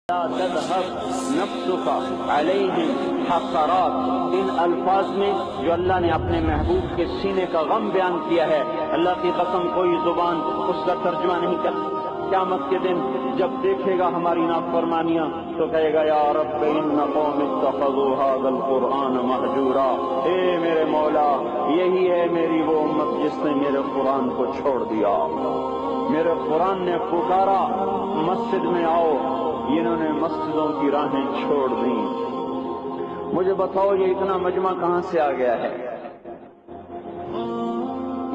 لا تذهب نفسك علیہم حسرات، ان الفاظ میں جو اللہ نے اپنے محبوب کے سینے کا غم بیان کیا ہے، اللہ کی قسم کوئی زبان اس کا ترجمہ نہیں کر سکتی۔ قیامت کے دن جب دیکھے گا ہماری نافرمانیاں تو کہے گا یا رب ان قوم اتخذوا هذا القرآن مہجورا، اے میرے مولا یہی ہے میری وہ امت جس نے میرے قرآن کو چھوڑ دیا۔ میرے قرآن نے پکارا مسجد میں آؤ، انہوں نے مسجدوں کی راہیں چھوڑ دیں۔ مجھے بتاؤ یہ اتنا مجمع کہاں سے آ گیا ہے؟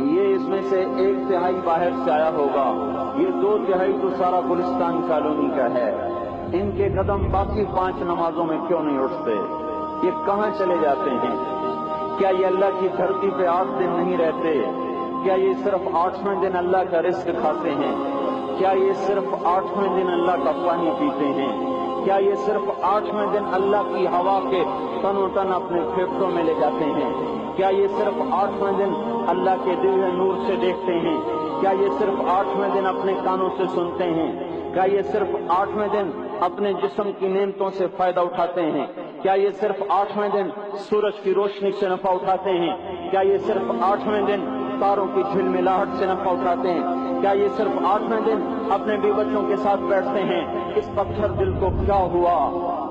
یہ اس میں سے 1/3 باہر سے آیا ہوگا، یہ 2/3 تو سارا گلستان کالونی کا ہے۔ ان کے قدم باقی 5 نمازوں میں کیوں نہیں اٹھتے؟ یہ کہاں چلے جاتے ہیں؟ کیا یہ اللہ کی دھرتی پہ 8 دن نہیں رہتے؟ کیا یہ صرف 8ویں دن اللہ کا رزق کھاتے ہیں؟ کیا یہ صرف 8ویں دن اللہ کا پانی پیتے ہیں؟ کیا یہ صرف 8ویں دن اللہ کی ہوا کے تن و تن اپنے پھیپھڑوں میں لے جاتے ہیں؟ کیا یہ صرف 8ویں دن اللہ کے دل نور سے دیکھتے ہیں؟ کیا یہ صرف 8ویں دن اپنے کانوں سے سنتے ہیں؟ کیا یہ صرف 8ویں دن اپنے جسم کی نعمتوں سے فائدہ اٹھاتے ہیں؟ کیا یہ صرف 8ویں دن سورج کی روشنی سے نفع اٹھاتے ہیں؟ کیا یہ صرف 8ویں دن تاروں کی جھلملاہٹ سے نفع اٹھاتے ہیں؟ کیا یہ صرف 8ویں دن اپنے بیوی بچوں کے ساتھ بیٹھتے ہیں؟ اس پتھر دل کو کیا ہوا؟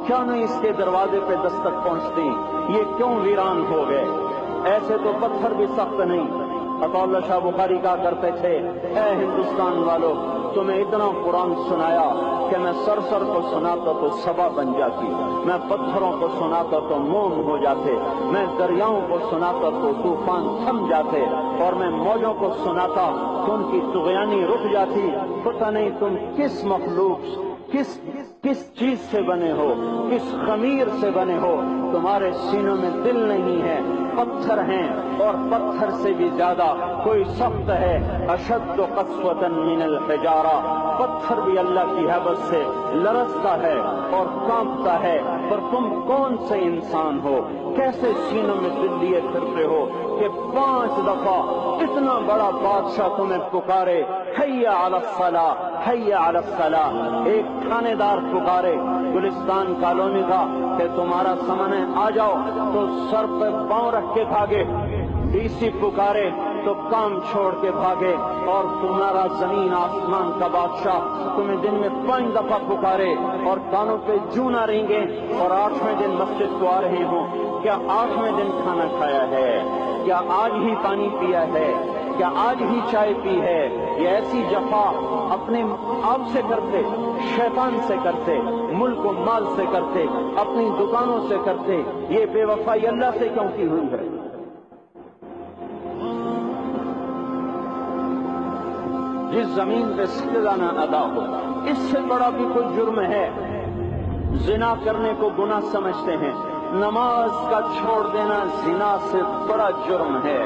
کیا نہیں اس کے دروازے پہ دستک پہنچتی؟ یہ کیوں ویران ہو گئے؟ ایسے تو پتھر بھی سخت نہیں۔ عطا اللہ شاہ بخاری کہا کرتے تھے اے ہندوستان والو، تمہیں اتنا قرآن سنایا کہ میں سر کو سناتا تو صبا بن جاتی، میں پتھروں کو سناتا تو موم ہو جاتے، میں دریاؤں کو سناتا تو طوفان تھم جاتے، اور میں موجوں کو سناتا تو ان کی طغیانی رک جاتی۔ پتہ نہیں تم کس مخلوق کس چیز سے بنے ہو، کس خمیر سے بنے ہو، تمہارے سینوں میں دل نہیں ہے، پتھر ہیں، اور پتھر سے بھی زیادہ کوئی سخت ہے۔ اشد قسوة من الحجارہ، پتھر بھی اللہ کی ہیبت سے لرزتا ہے اور کانپتا ہے، پر تم کون سے انسان ہو؟ کیسے سینوں میں دل لیے پھرتے ہو کہ 5 دفعہ اتنا بڑا بادشاہ تمہیں پکارے حی علی الصلاۃ حی علی الصلاۃ، ایک تھانے دار پکارے گلستان کالونی کا کہ تمہارا سامان ہے آ جاؤ تو سر پہ پاؤں رکھ کے بھاگے، ڈی سی پکارے تو کام چھوڑ کے بھاگے، اور تمہارا زمین آسمان کا بادشاہ تمہیں دن میں 5 دفعہ پکارے اور کانوں پہ جوں نہ رہیں، اور 8ویں دن مسجد کو آ رہے ہوں۔ کیا 8ویں دن کھانا کھایا ہے؟ کیا آج ہی پانی پیا ہے؟ کیا آج ہی چائے پی ہے؟ یہ ایسی جفا اپنے آپ سے کرتے، شیطان سے کرتے، ملک و مال سے کرتے، اپنی دکانوں سے کرتے، یہ بے وفائی اللہ سے کیوں کی ہوئی ہے؟ جس زمین پہ سجدہ نہ ادا ہو، اس سے بڑا بھی کوئی جرم ہے؟ زنا کرنے کو گناہ سمجھتے ہیں، نماز کا چھوڑ دینا زنا سے بڑا جرم ہے۔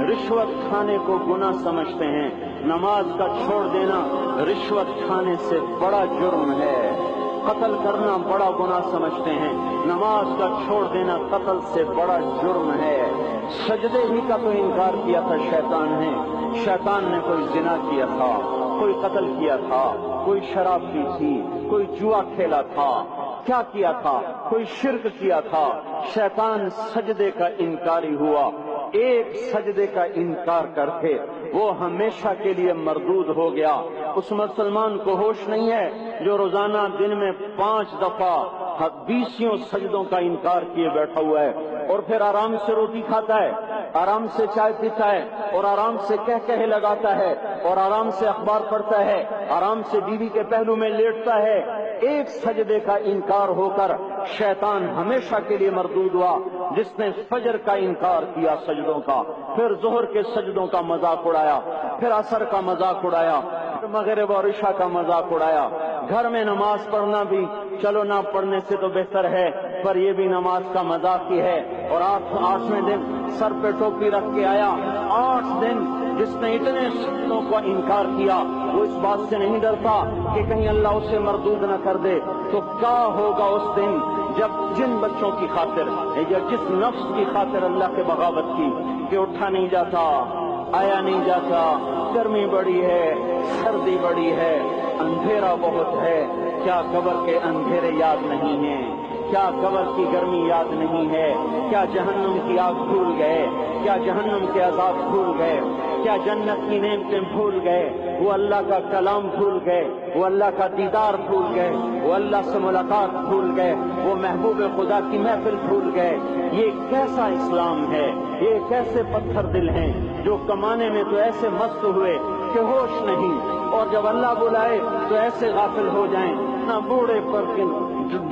رشوت کھانے کو گناہ سمجھتے ہیں، نماز کا چھوڑ دینا رشوت کھانے سے بڑا جرم ہے۔ قتل کرنا بڑا گناہ سمجھتے ہیں، نماز کا چھوڑ دینا قتل سے بڑا جرم ہے۔ سجدے ہی کا تو انکار کیا تھا شیطان نے، شیطان نے کوئی زنا کیا تھا، کوئی قتل کیا تھا، کوئی شراب پی تھی، کوئی جوا کھیلا تھا، کیا کیا تھا؟ کوئی شرک کیا تھا۔ شیطان سجدے کا انکاری ہوا، ایک سجدے کا انکار کر کے وہ ہمیشہ کے لیے مردود ہو گیا۔ اس مسلمان کو ہوش نہیں ہے جو روزانہ دن میں 5 دفعہ 20 سجدوں کا انکار کیے بیٹھا ہوا ہے، اور پھر آرام سے روٹی کھاتا ہے، آرام سے چائے پیتا ہے، اور آرام سے کہے لگاتا ہے، اور آرام سے اخبار پڑھتا ہے، آرام سے بیوی کے پہلو میں لیٹتا ہے۔ ایک سجدے کا انکار ہو کر شیطان ہمیشہ کے لیے مردود ہوا۔ جس نے فجر کا انکار کیا سجدوں کا، پھر ظہر کے سجدوں کا مذاق اڑایا، پھر عصر کا مذاق اڑایا، پھر مغرب اور عشاء کا مذاق اڑایا۔ گھر میں نماز پڑھنا بھی چلو نہ پڑھنے سے تو بہتر ہے، پر یہ بھی نماز کا مذاق ہی ہے۔ اور 8ویں دن سر پہ ٹوپی رکھ کے آیا۔ 8 دن جس نے اتنے سجدوں کا انکار کیا وہ اس بات سے نہیں ڈرتا کہ کہیں اللہ اسے مردود نہ کر دے، تو کیا ہوگا اس دن جب جن بچوں کی خاطر یا جس نفس کی خاطر اللہ کے بغاوت کی کہ اٹھا نہیں جاتا، آیا نہیں جاتا، گرمی بڑی ہے، سردی بڑی ہے، اندھیرا بہت ہے، کیا قبر کے اندھیرے یاد نہیں ہیں؟ کیا قبر کی گرمی یاد نہیں ہے؟ کیا جہنم کی آگ بھول گئے؟ کیا جہنم کے عذاب بھول گئے؟ کیا جنت کی نعمتیں بھول گئے؟ وہ اللہ کا کلام بھول گئے؟ وہ اللہ کا دیدار بھول گئے؟ وہ اللہ سے ملاقات بھول گئے؟ وہ محبوب خدا کی محفل بھول گئے؟ یہ کیسا اسلام ہے؟ یہ کیسے پتھر دل ہیں جو کمانے میں تو ایسے مست ہوئے کہ ہوش نہیں، اور جب اللہ بلائے تو ایسے غافل ہو جائیں، نہ بوڑھے پر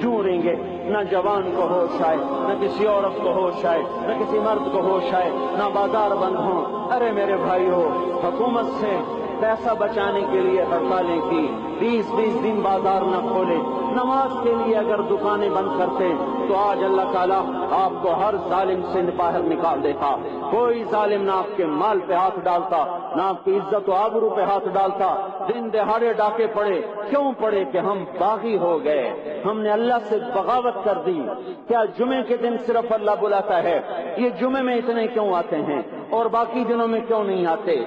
جوڑیں گے، نہ جوان کو ہوش آئے، نہ کسی عورت کو ہوش آئے، نہ کسی مرد کو ہوش آئے، نہ بازار بند ہوں۔ ارے میرے بھائیو، حکومت سے پیسہ بچانے کے لیے ہڑتالیں کی، 20 دن بازار نہ کھولے، نماز کے لیے اگر دکانیں بند کرتے تو آج اللہ تعالیٰ آپ کو ہر ظالم سے باہر نکال دیتا۔ کوئی ظالم نہ آپ کے مال پہ ہاتھ ڈالتا، نہ آپ کی عزت و آبرو پہ ہاتھ ڈالتا۔ دن دہاڑے ڈاکے پڑے، کیوں پڑے؟ کہ ہم باغی ہو گئے، ہم نے اللہ سے بغاوت کر دی۔ کیا جمعے کے دن صرف اللہ بلاتا ہے؟ یہ جمعے میں اتنے کیوں آتے ہیں اور باقی دنوں میں کیوں نہیں آتے؟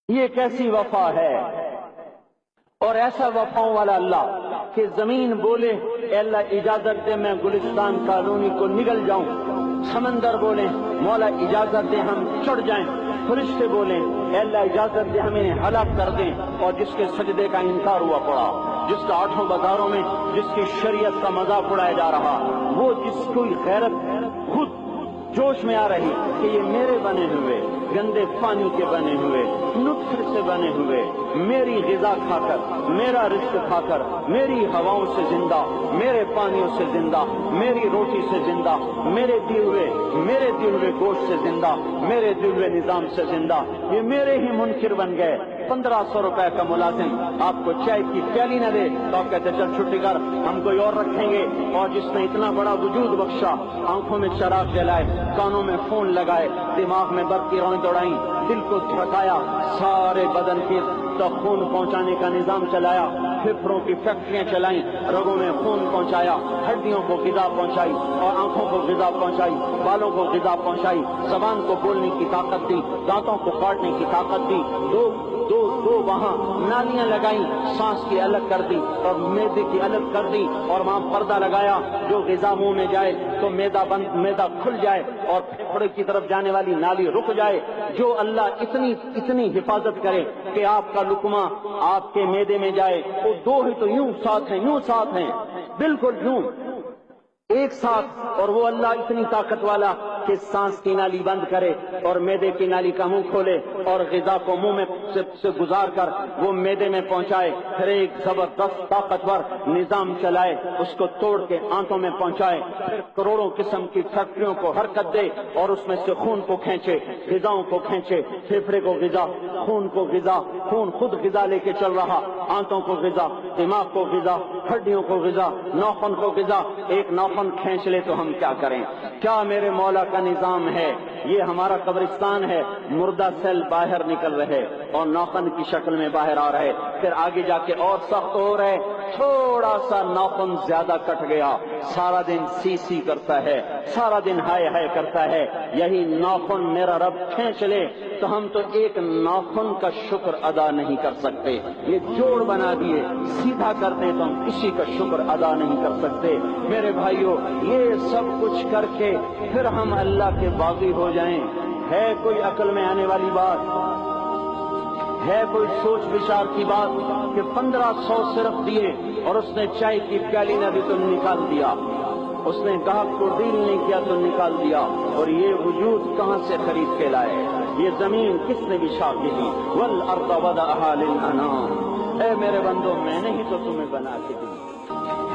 یہ کیسی وفا ہے؟ اور ایسا وفاؤں والا اللہ کہ زمین بولے اے اللہ اجازت دے میں گلستان کالونی کو نگل جاؤں، سمندر بولے مولا اجازت دے ہم چڑھ جائیں، فرشتے بولیں اے اللہ اجازت دے ہم انہیں ہلاک کر دیں، اور جس کے سجدے کا انکار ہوا پڑا، جس کا آٹھوں بازاروں میں جس کی شریعت کا مذاق اڑایا جا رہا، وہ جس کوئی غیرت خود جوش میں آ رہی کہ یہ میرے بنے ہوئے گندے پانی کے بنے ہوئے نطفے سے بنے ہوئے میری غذا کھا کر، میرا رزق کھا کر، میری ہواؤں سے زندہ، میرے پانیوں سے زندہ، میری روٹی سے زندہ، میرے دیے ہوئے گوشت سے زندہ، میرے دیے ہوئے نظام سے زندہ، یہ میرے ہی منکر بن گئے۔ 1500 روپے کا ملازم آپ کو چائے کی پیالی نہ دے تو آپ کہتے چل چھٹی کر، ہم کوئی اور رکھیں گے۔ اور جس نے اتنا بڑا وجود بخشا، آنکھوں میں چراغ جلائے، کانوں میں فون لگائے، دماغ میں برق کی روئیں دوڑائیں، دل کو دھڑکایا، سارے بدن کی خون پہنچانے کا نظام چلایا، پھپھڑوں کی فیکٹریاں چلائیں، رگوں میں خون پہنچایا، ہڈیوں کو غذا پہنچائی اور آنکھوں کو غذا پہنچائی، بالوں کو غذا پہنچائی، زبان کو بولنے کی طاقت دی، دانتوں کو کاٹنے کی طاقت دی، دو وہاں نالیاں لگائیں، سانس کی الگ کر دی اور معدے کی الگ کر دی، اور وہاں پردہ لگایا، جو غذا منہ میں جائے تو معدہ کھل جائے اور پھیپھڑے کی طرف جانے والی نالی رک جائے۔ جو اللہ اتنی حفاظت کرے کہ آپ کا لقمہ آپ کے معدے میں جائے، وہ دو ہی تو یوں ساتھ ہیں بالکل یوں ایک ساتھ، اور وہ اللہ اتنی طاقت والا کہ سانس کی نالی بند کرے اور معدے کی نالی کا منہ کھولے اور غذا کو منہ میں سے گزار کر وہ معدے میں پہنچائے، پھر ایک زبردست طاقتور نظام چلائے، اس کو توڑ کے آنتوں میں پہنچائے، پھر کروڑوں قسم کی فیکٹریوں کو حرکت دے اور اس میں سے خون کو کھینچے، غذاؤں کو کھینچے، پھیپھڑے کو غذا، خون کو غذا، خون خود غذا لے کے چل رہا، آنتوں کو غذا، دماغ کو غذا، ہڈیوں کو غذا، ناخن کو غذا، ایک ناخن کھینچ لے تو ہم کیا کریں؟ کیا میرے مولا کا نظام ہے؟ یہ ہمارا قبرستان ہے، مردہ سیل باہر نکل رہے اور ناخن کی شکل میں باہر آ رہے، پھر آگے جا کے اور سخت ہو رہے، تھوڑا سا ناخن زیادہ کٹ گیا، سارا دن سی کرتا ہے، سارا دن ہائے کرتا ہے، یہی ناخن میرا رب کھینچ لے تو ہم تو ایک ناخن کا شکر ادا نہیں کر سکتے، یہ جوڑ بنا دیے سیدھا کرتے تو ہم کسی کا شکر ادا نہیں کر سکتے۔ میرے بھائیوں، یہ سب کچھ کر کے پھر ہم اللہ کے باغی ہو جائیں، ہے کوئی عقل میں آنے والی بات؟ ہے کوئی سوچ بچار کی بات کہ 1500 صرف دیے اور اس نے چائے کی پیالی نہ دی تو نکال دیا، اس نے گاہک کو ڈیل نہیں کیا تو نکال دیا، اور یہ وجود کہاں سے خرید کے لائے؟ یہ زمین کس نے بچھا کے دی؟ والارض وضعها للانام، اے میرے بندو میں نے ہی تو تمہیں بنا کے دی۔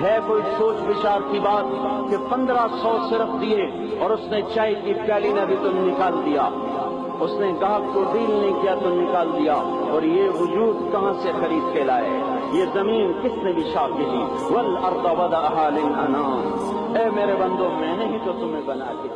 ہے کوئی سوچ بچار کی بات کہ 1500 صرف دیے اور اس نے چائے کی پیالی نہ دی تو نکال دیا، اس نے گاہک کو ڈیل نہیں کیا تو نکال دیا، اور یہ وجود کہاں سے خرید کے لائے؟ یہ زمین کس نے بچھا کے دی؟ والارض وضعها للانام، اے میرے بندو میں نے ہی تو تمہیں بنا کے دی۔